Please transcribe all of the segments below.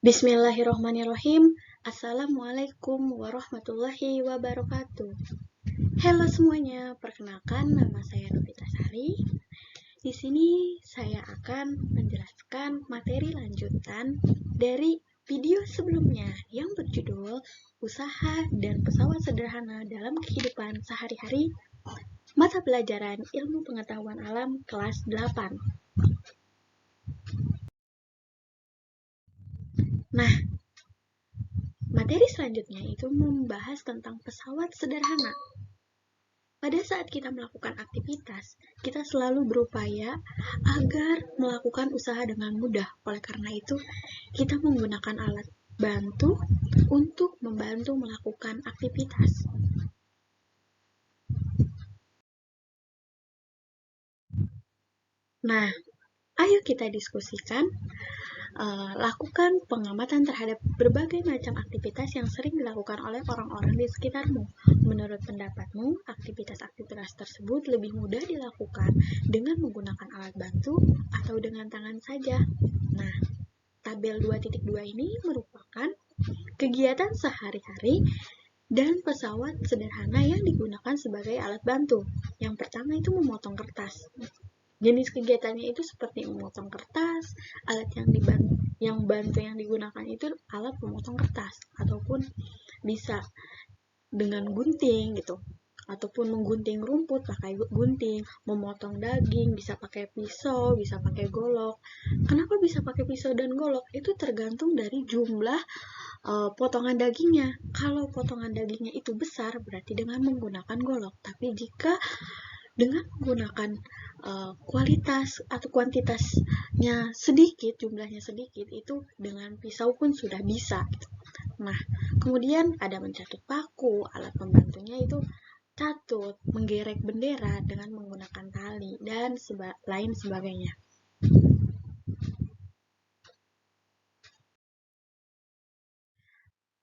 Bismillahirrohmanirrohim. Assalamualaikum warahmatullahi wabarakatuh. Halo semuanya, perkenalkan nama saya Novita Sari. Di sini saya akan menjelaskan materi lanjutan dari video sebelumnya yang berjudul Usaha dan Pesawat Sederhana dalam Kehidupan Sehari-hari, Mata Pelajaran Ilmu Pengetahuan Alam kelas 8. Nah, materi selanjutnya itu membahas tentang pesawat sederhana. Pada saat kita melakukan aktivitas, kita selalu berupaya agar melakukan usaha dengan mudah. Oleh karena itu, kita menggunakan alat bantu untuk membantu melakukan aktivitas. Nah, ayo kita diskusikan. Lakukan pengamatan terhadap berbagai macam aktivitas yang sering dilakukan oleh orang-orang di sekitarmu. Menurut pendapatmu, aktivitas-aktivitas tersebut lebih mudah dilakukan dengan menggunakan alat bantu atau dengan tangan saja. Nah, tabel 2.2 ini merupakan kegiatan sehari-hari dan pesawat sederhana yang digunakan sebagai alat bantu. Yang pertama itu memotong kertas. Jenis kegiatannya itu seperti memotong kertas, alat yang digunakan itu alat memotong kertas, ataupun bisa dengan gunting gitu, ataupun menggunting rumput pakai gunting, memotong daging bisa pakai pisau, bisa pakai golok. Kenapa bisa pakai pisau dan golok? Itu tergantung dari jumlah potongan dagingnya. Kalau potongan dagingnya itu besar, berarti dengan menggunakan golok. Tapi jika dengan menggunakan kualitas atau kuantitasnya sedikit, jumlahnya sedikit, itu dengan pisau pun sudah bisa. Nah, kemudian ada mencatut paku, alat pembantunya itu catut, menggerek bendera dengan menggunakan tali, dan lain sebagainya.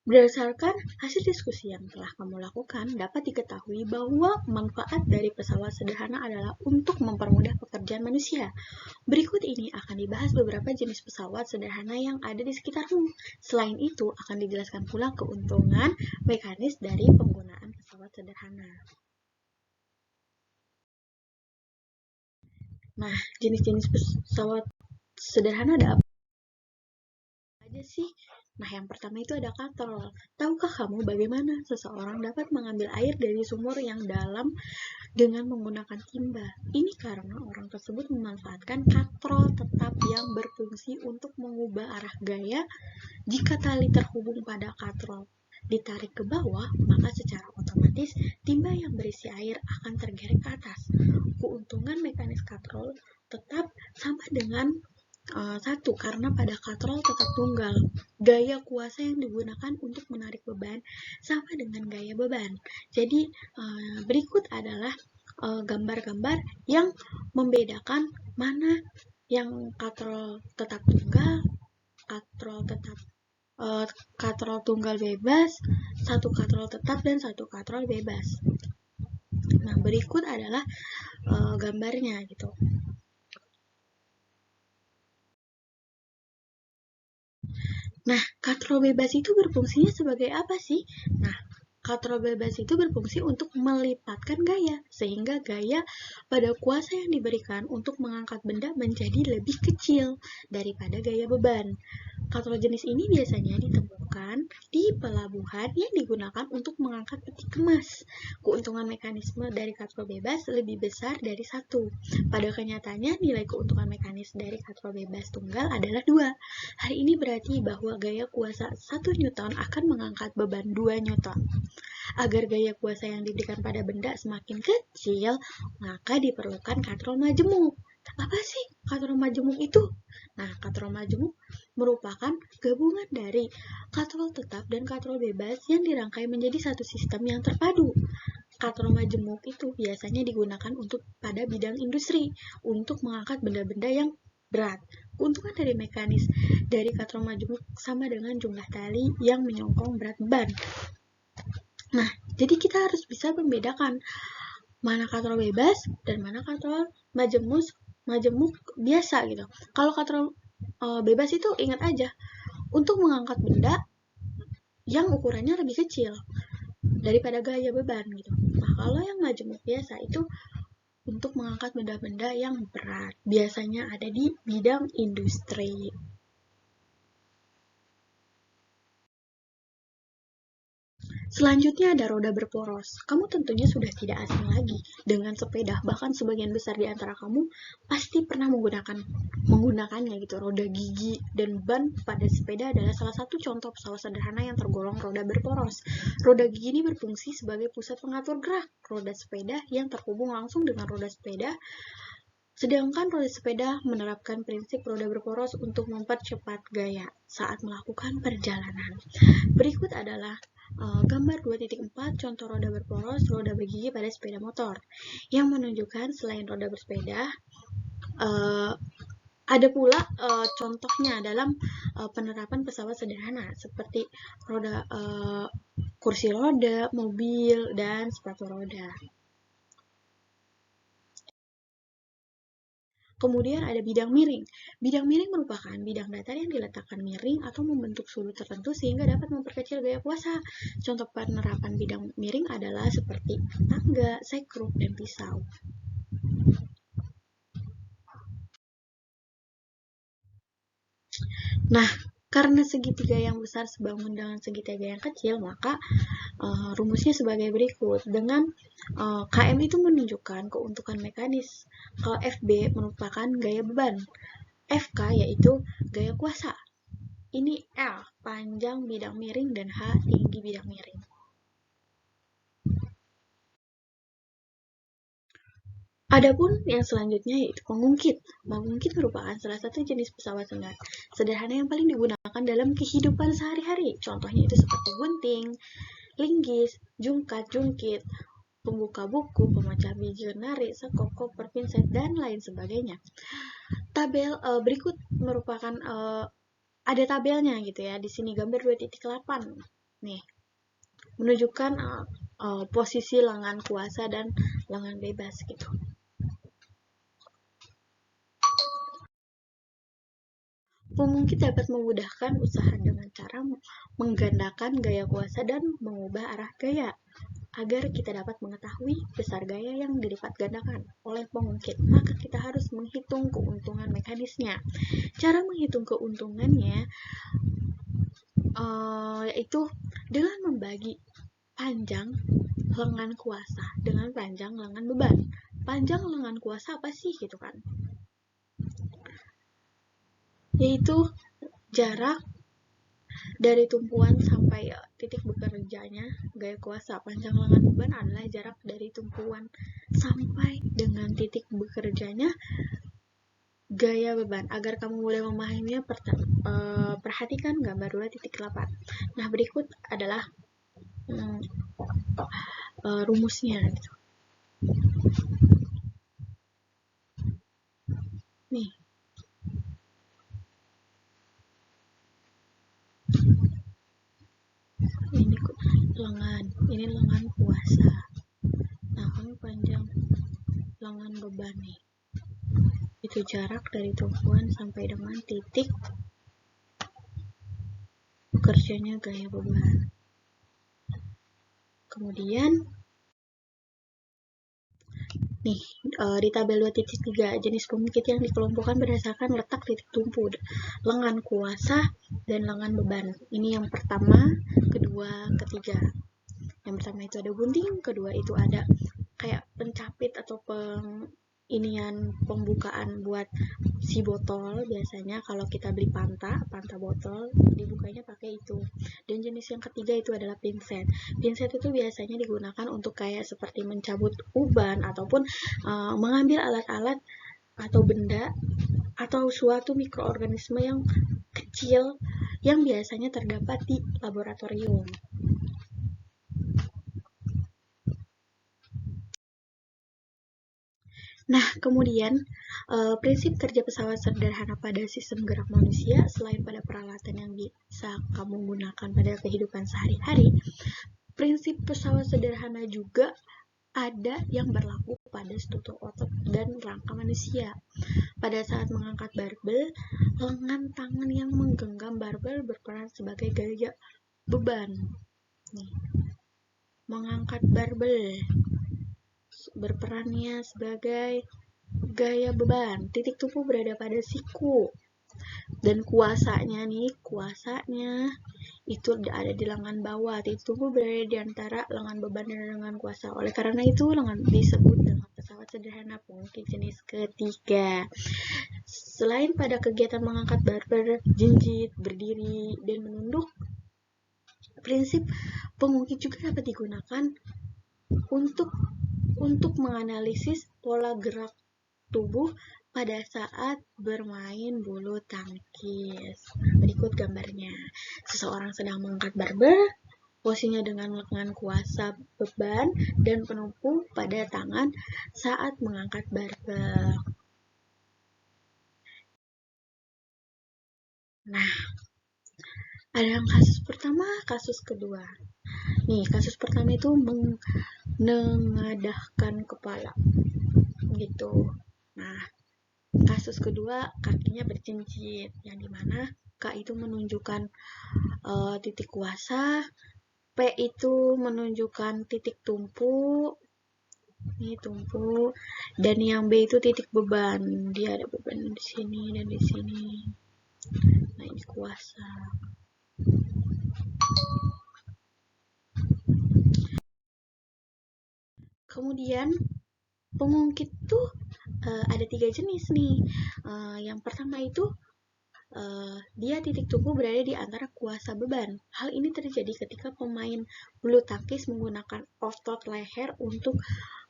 Berdasarkan hasil diskusi yang telah kamu lakukan, dapat diketahui bahwa manfaat dari pesawat sederhana adalah untuk mempermudah pekerjaan manusia. Berikut ini akan dibahas beberapa jenis pesawat sederhana yang ada di sekitarmu. Selain itu, akan dijelaskan pula keuntungan mekanis dari penggunaan pesawat sederhana. Nah, jenis-jenis pesawat sederhana ada apa aja sih? Nah, yang pertama itu ada katrol. Tahukah kamu bagaimana seseorang dapat mengambil air dari sumur yang dalam dengan menggunakan timba? Ini karena orang tersebut memanfaatkan katrol tetap yang berfungsi untuk mengubah arah gaya. Jika tali terhubung pada katrol ditarik ke bawah, maka secara otomatis timba yang berisi air akan tergerek ke atas. Keuntungan mekanis katrol tetap sama dengan satu, karena pada katrol tetap tunggal, gaya kuasa yang digunakan untuk menarik beban sama dengan gaya beban. Jadi berikut adalah gambar-gambar yang membedakan mana yang katrol tetap tunggal, katrol tunggal bebas, satu katrol tetap, dan satu katrol bebas. Nah, berikut adalah gambarnya gitu. Nah, katrol bebas itu berfungsinya sebagai apa sih? Nah, katrol bebas itu berfungsi untuk melipatkan gaya, sehingga gaya pada kuasa yang diberikan untuk mengangkat benda menjadi lebih kecil daripada gaya beban. Katrol jenis ini biasanya ditemukan di pelabuhan yang digunakan untuk mengangkat peti kemas. Keuntungan mekanisme dari katrol bebas lebih besar dari satu. Pada kenyataannya, nilai keuntungan mekanis dari katrol bebas tunggal adalah 2. Hal ini berarti bahwa gaya kuasa 1 Newton akan mengangkat beban 2 Newton. Agar gaya kuasa yang diberikan pada benda semakin kecil, maka diperlukan katrol majemuk. Apa sih katrol majemuk itu? Nah, katrol majemuk merupakan gabungan dari katrol tetap dan katrol bebas yang dirangkai menjadi satu sistem yang terpadu. Katrol majemuk itu biasanya digunakan untuk pada bidang industri untuk mengangkat benda-benda yang berat. Keuntungan dari mekanis dari katrol majemuk sama dengan jumlah tali yang menyongkong berat beban. Nah, jadi kita harus bisa membedakan mana katrol bebas dan mana katrol majemuk biasa gitu. Kalau katrol bebas itu ingat aja, untuk mengangkat benda yang ukurannya lebih kecil daripada gaya beban gitu. Nah, kalau yang majemuk biasa itu untuk mengangkat benda-benda yang berat, biasanya ada di bidang industri. Selanjutnya ada roda berporos. Kamu tentunya sudah tidak asing lagi dengan sepeda, bahkan sebagian besar di antara kamu pasti pernah menggunakannya gitu. Roda gigi dan ban pada sepeda adalah salah satu contoh pesawat sederhana yang tergolong roda berporos. Roda gigi ini berfungsi sebagai pusat pengatur gerak roda sepeda yang terhubung langsung dengan roda sepeda. Sedangkan roda sepeda menerapkan prinsip roda berporos untuk mempercepat gaya saat melakukan perjalanan. Berikut adalah gambar 2.4 contoh roda berporos, roda bergigi pada sepeda motor yang menunjukkan selain roda bersepeda ada pula contohnya dalam penerapan pesawat sederhana seperti roda kursi roda, mobil, dan sepatu roda. Kemudian ada bidang miring. Bidang miring merupakan bidang datar yang diletakkan miring atau membentuk sudut tertentu sehingga dapat memperkecil gaya kuasa. Contoh penerapan bidang miring adalah seperti tangga, sekrup, dan pisau. Nah, karena segitiga yang besar sebangun dengan segitiga yang kecil, maka rumusnya sebagai berikut. Dengan KM itu menunjukkan keuntukan mekanis. Kalau FB merupakan gaya beban. FK yaitu gaya kuasa. Ini L, panjang bidang miring, dan H, tinggi bidang miring. Adapun yang selanjutnya yaitu pengungkit. Pengungkit merupakan salah satu jenis pesawat sederhana yang paling digunakan dalam kehidupan sehari-hari. Contohnya itu seperti gunting, linggis, jungkat, jungkit, pembuka buku, pemecah biji kenari, sekop, koper, pinset, dan lain sebagainya. Tabel berikut merupakan ada tabelnya gitu ya. Di sini gambar 2.8. Nih, menunjukkan posisi lengan kuasa dan lengan bebas gitu. Pemungkit dapat memudahkan usaha dengan cara menggandakan gaya kuasa dan mengubah arah gaya agar kita dapat mengetahui besar gaya yang dilipat gandakan oleh pengungkit. Maka kita harus menghitung keuntungan mekanisnya. Cara menghitung keuntungannya yaitu dengan membagi panjang lengan kuasa dengan panjang lengan beban. Panjang lengan kuasa apa sih gitu kan? Yaitu jarak dari tumpuan sampai titik bekerjanya gaya kuasa. Panjang lengan beban adalah jarak dari tumpuan sampai dengan titik bekerjanya gaya beban. Agar kamu mudah memahaminya, perhatikan gambar 2.8. Nah, berikut adalah rumusnya. Nih. Ini lengan kuasa. Nah, kamu panjang lengan beban nih. Itu jarak dari tumpuan sampai dengan titik bekerjanya gaya beban. Kemudian nih, di tabel 2.3 jenis pengungkit yang dikelompokkan berdasarkan letak titik tumpu, lengan kuasa, dan lengan beban. Ini yang pertama, kedua, ketiga. Yang pertama itu ada gunting, kedua itu ada kayak pencapit atau pembukaan buat si botol. Biasanya kalau kita beli panta botol, dibukanya pakai itu. Dan jenis yang ketiga itu adalah pinset. Pinset itu biasanya digunakan untuk kayak seperti mencabut uban ataupun mengambil alat-alat atau benda atau suatu mikroorganisme yang kecil yang biasanya terdapat di laboratorium. Nah, kemudian prinsip kerja pesawat sederhana pada sistem gerak manusia, selain pada peralatan yang bisa kamu gunakan pada kehidupan sehari-hari, prinsip pesawat sederhana juga ada yang berlaku pada struktur otot dan rangka manusia. Pada saat mengangkat barbel, lengan tangan yang menggenggam barbel berperan sebagai gaya beban. Nih, mengangkat barbel berperannya sebagai gaya beban. Titik tumpu berada pada siku. Dan kuasanya itu ada di lengan bawah. Titik tumpu berada di antara lengan beban dan lengan kuasa. Oleh karena itu, lengan disebut dengan pesawat sederhana pengungkit jenis ketiga. Selain pada kegiatan mengangkat barbel, jinjit, berdiri, dan menunduk, prinsip pengungkit juga dapat digunakan untuk menganalisis pola gerak tubuh pada saat bermain bulu tangkis. Berikut gambarnya. Seseorang sedang mengangkat barbel, posisinya dengan lengan kuasa beban dan penumpu pada tangan saat mengangkat barbel. Nah, ada yang kasus pertama, kasus kedua. Nih, kasus pertama itu menengadahkan kepala. Gitu. Nah, kasus kedua kakinya bercincit, yang dimana K itu menunjukkan titik kuasa, P itu menunjukkan titik tumpu, ini tumpu, dan yang B itu titik beban. Dia ada beban di sini dan di sini. Nah, ini kuasa. Kemudian pengungkit tuh ada 3 jenis nih. Yang pertama itu dia titik tumpu berada di antara kuasa beban. Hal ini terjadi ketika pemain bulu tangkis menggunakan otot leher untuk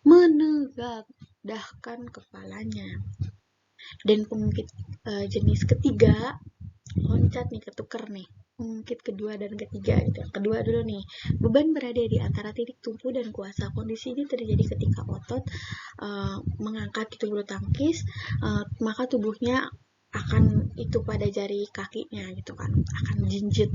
menengadahkan kepalanya. Dan pengungkit jenis ketiga, loncat nih, ketuker nih. Pengungkit kedua dan ketiga gitu. Kedua dulu nih, beban berada di antara titik tumpu dan kuasa. Kondisi ini terjadi ketika otot mengangkat gitu bulu tangkis, maka tubuhnya akan itu pada jari kakinya gitu kan, akan jinjit.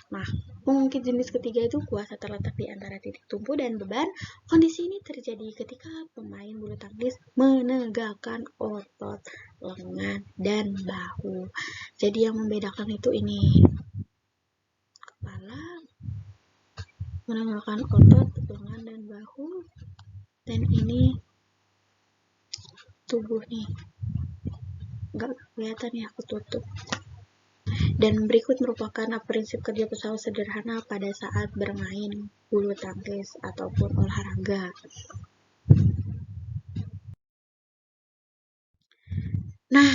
Nah, pengungkit jenis ketiga itu kuasa terletak di antara titik tumpu dan beban. Kondisi ini terjadi ketika pemain bulu tangkis menegakkan otot lengan dan bahu. Jadi yang membedakan itu ini kepala, menegakkan otot lengan dan bahu, dan ini tubuh nih. Nggak kelihatan ya, aku tutup. Dan berikut merupakan prinsip kerja pesawat sederhana pada saat bermain bulu tangkis ataupun olahraga. Nah,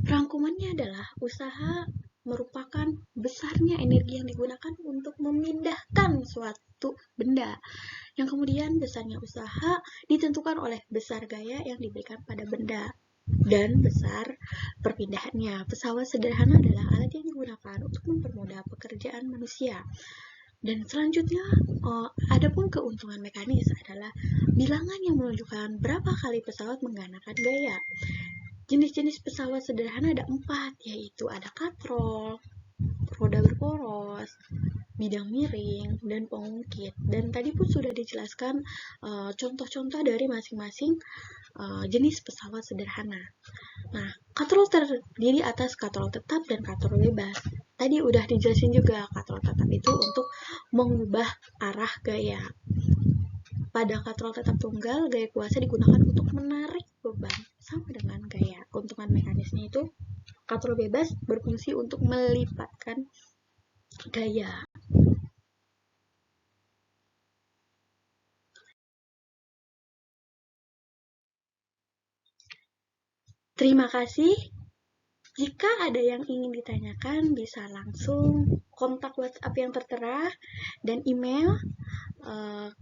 rangkumannya adalah usaha merupakan besarnya energi yang digunakan untuk memindahkan suatu benda, yang kemudian besarnya usaha ditentukan oleh besar gaya yang diberikan pada benda dan besar perpindahannya. Pesawat sederhana adalah alat yang digunakan untuk mempermudah pekerjaan manusia. Dan selanjutnya, adapun keuntungan mekanis adalah bilangan yang menunjukkan berapa kali pesawat menggunakan gaya. Jenis-jenis pesawat sederhana ada 4, yaitu ada katrol, roda berporos, bidang miring, dan pengungkit. Dan tadi pun sudah dijelaskan contoh-contoh dari masing-masing jenis pesawat sederhana. Nah, katrol terdiri atas katrol tetap dan katrol bebas. Tadi udah dijelasin juga, katrol tetap itu untuk mengubah arah gaya. Pada katrol tetap tunggal, gaya kuasa digunakan untuk menarik beban, sama dengan gaya. Keuntungan mekanisnya itu, katrol bebas berfungsi untuk melipatkan gaya. Terima kasih. Jika ada yang ingin ditanyakan, bisa langsung kontak WhatsApp yang tertera dan email.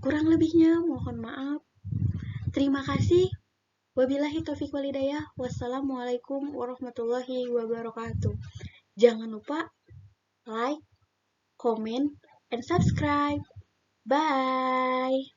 Kurang lebihnya mohon maaf. Terima kasih. Wabillahi taufiq walhidayah. Wassalamualaikum warahmatullahi wabarakatuh. Jangan lupa like, comment, and subscribe. Bye.